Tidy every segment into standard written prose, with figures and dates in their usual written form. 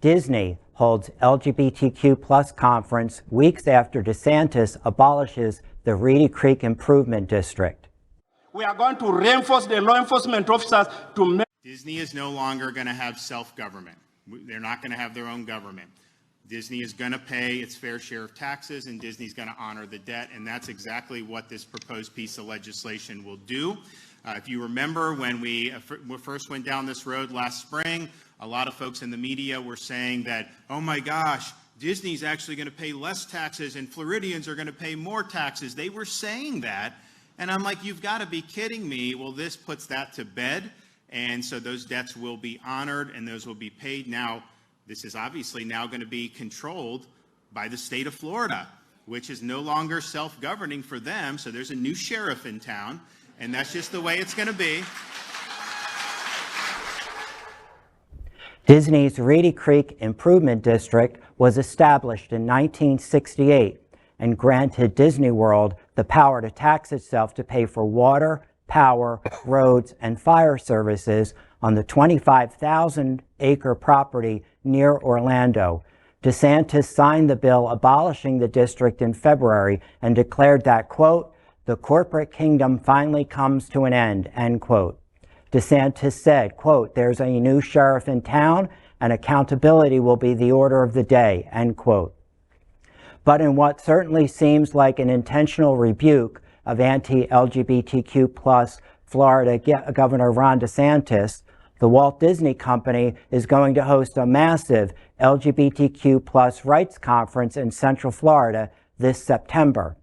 Disney holds LGBTQ plus conference weeks after DeSantis abolishes the Reedy Creek Improvement District. We are going to reinforce the law enforcement officers to make... Disney is no longer going to have self-government. They're not going to have their own government. Disney is going to pay its fair share of taxes, and Disney's going to honor the debt, and that's exactly what this proposed piece of legislation will do. If you remember, when we first went down this road last spring, a lot of folks in the media were saying that, oh my gosh, Disney's actually going to pay less taxes and Floridians are going to pay more taxes. They were saying that, and I'm like, you've got to be kidding me. Well, this puts that to bed, and so those debts will be honored and those will be paid. Now, this is obviously now going to be controlled by the state of Florida, which is no longer self-governing for them. So there's a new sheriff in town, and that's just the way it's going to be. Disney's Reedy Creek Improvement District was established in 1968 and granted Disney World the power to tax itself to pay for water, power, roads, and fire services on the 25,000-acre property near Orlando. DeSantis signed the bill abolishing the district in February and declared that, quote, the corporate kingdom finally comes to an end, end quote. DeSantis said, quote, there's a new sheriff in town and accountability will be the order of the day, end quote. But in what certainly seems like an intentional rebuke of anti-LGBTQ plus Florida Governor Ron DeSantis, the Walt Disney Company is going to host a massive LGBTQ plus rights conference in Central Florida this September.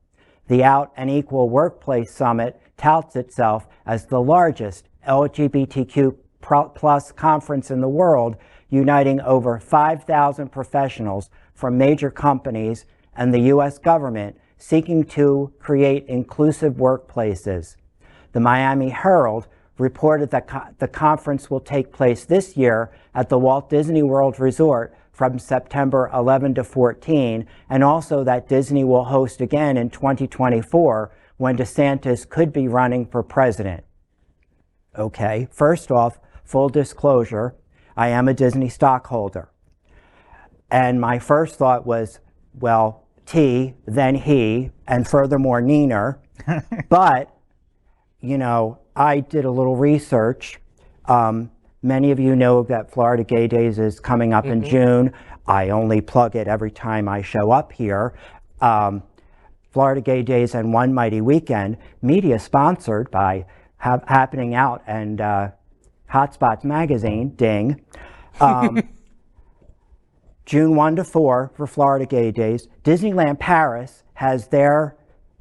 The Out and Equal Workplace Summit touts itself as the largest LGBTQ plus conference in the world, uniting over 5,000 professionals from major companies and the U.S. government seeking to create inclusive workplaces. The Miami Herald reported that the conference will take place this year at the Walt Disney World Resort from September 11 to 14, and also that Disney will host again in 2024 when DeSantis could be running for president. Okay, first off, full disclosure, I am a Disney stockholder. And my first thought was, well, T, then he, and furthermore, neener. But, you know, I did a little research. Many of you know that Florida Gay Days is coming up in June. I only plug it every time I show up here. Florida Gay Days and One Mighty Weekend, media sponsored by Happening Out and Hotspots Magazine, ding. June 1 to 4 for Florida Gay Days. Disneyland Paris has their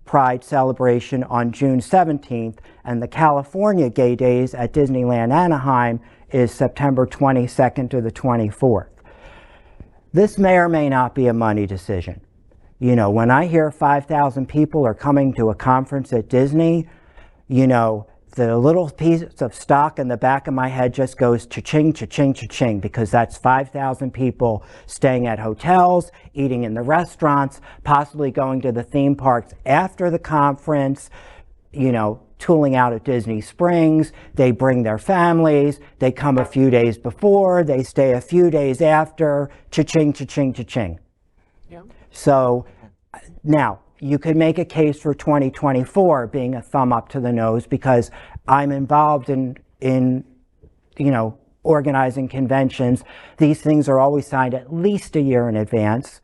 Pride celebration on June 17th, and the California Gay Days at Disneyland Anaheim is September 22nd to the 24th. This may or may not be a money decision. You know, when I hear 5,000 people are coming to a conference at Disney, you know, the little piece of stock in the back of my head just goes cha-ching, cha-ching, cha-ching, because that's 5,000 people staying at hotels, eating in the restaurants, possibly going to the theme parks after the conference, you know, tooling out at Disney Springs. They bring their families, they come a few days before, they stay a few days after, cha-ching, cha-ching, cha-ching. Yeah. So now, you could make a case for 2024 being a thumb up to the nose because I'm involved in you know, organizing conventions. These things are always signed at least a year in advance.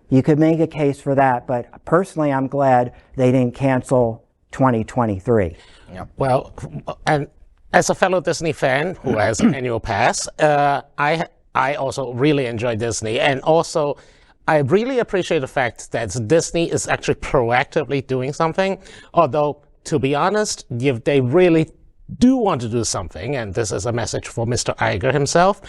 You could make a case for that, but personally, I'm glad they didn't cancel 2023. Yeah. Well, and as a fellow Disney fan who has an annual pass, I also really enjoy Disney, and also I really appreciate the fact that Disney is actually proactively doing something, although, to be honest, if they really do want to do something, and this is a message for Mr. Iger himself,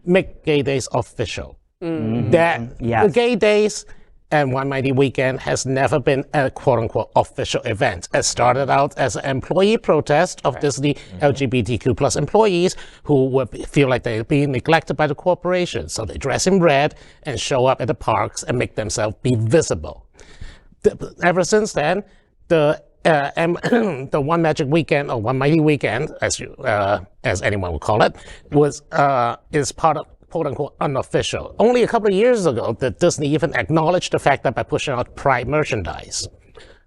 make Gay Days official. That the Gay Days and One Mighty Weekend has never been a quote-unquote official event. It started out as an employee protest of Disney LGBTQ plus employees who would feel like they're being neglected by the corporation. So they dress in red and show up at the parks and make themselves be visible. Ever since then, the One Magic Weekend or One Mighty Weekend, as anyone would call it, is part of quote-unquote unofficial. Only a couple of years ago did Disney even acknowledge the fact that by pushing out Pride merchandise.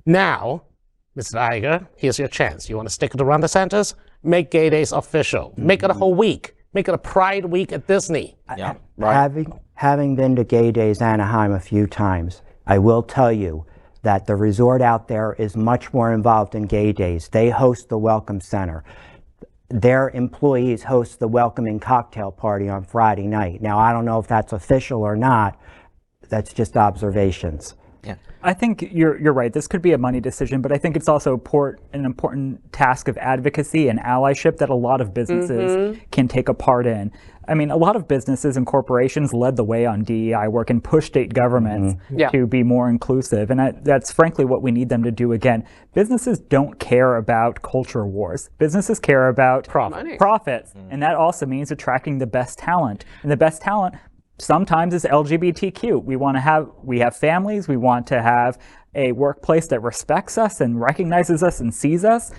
Now, Mr. Iger, here's your chance. You want to stick it around DeSantis? Make gay days official. Make it a whole week. Make it a Pride week at Disney. Yeah, right. Having been to Gay Days Anaheim a few times, I will tell you that the resort out there is much more involved in Gay Days. They host the Welcome Center. Their employees host the welcoming cocktail party on Friday night. Now, I don't know if that's official or not. That's just observations. Yeah. I think you're right. This could be a money decision, but I think it's also an important task of advocacy and allyship that a lot of businesses can take a part in. I mean, a lot of businesses and corporations led the way on DEI work and pushed state governments to be more inclusive. And that's frankly what we need them to do again. Businesses don't care about culture wars. Businesses care about profits. And that also means attracting the best talent. And the best talent sometimes is LGBTQ. We have families. We want to have a workplace that respects us and recognizes us and sees us.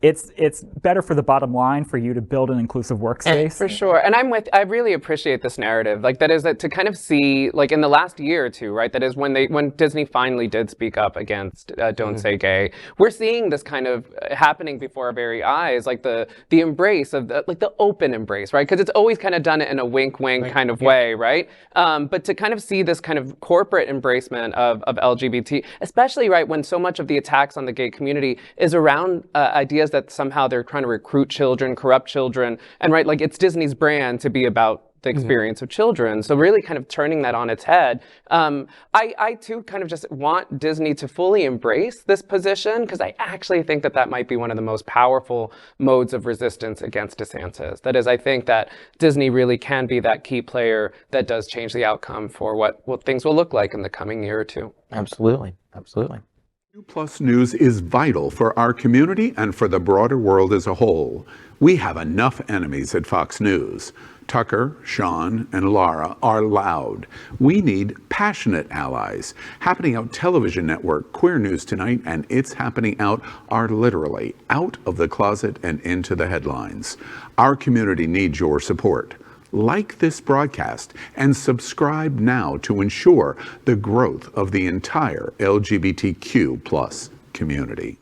It's better for the bottom line for you to build an inclusive workspace. For sure. And I really appreciate this narrative. Like that is that to kind of see, like in the last year or two, right? That is when Disney finally did speak up against Don't Say Gay. We're seeing this kind of happening before our very eyes, like the embrace of the open embrace, right? Because it's always kind of done it in a wink kind of way, right? But to kind of see this kind of corporate embracement of LGBT, especially right when so much of the attacks on the gay community is around ideas that somehow they're trying to recruit children, corrupt children, and right, like it's Disney's brand to be about the experience of children. So really kind of turning that on its head. I too kind of just want Disney to fully embrace this position because I actually think that might be one of the most powerful modes of resistance against DeSantis. That is, I think that Disney really can be that key player that does change the outcome for what things will look like in the coming year or two. Absolutely. Absolutely. Plus News is vital for our community and for the broader world as a whole. We have enough enemies at Fox News. Tucker, Sean, and Laura are loud. We need passionate allies. Happening Out television network, Queer News Tonight, and It's Happening Out are literally out of the closet and into the headlines. Our community needs your support. Like this broadcast and subscribe now to ensure the growth of the entire LGBTQ+ community.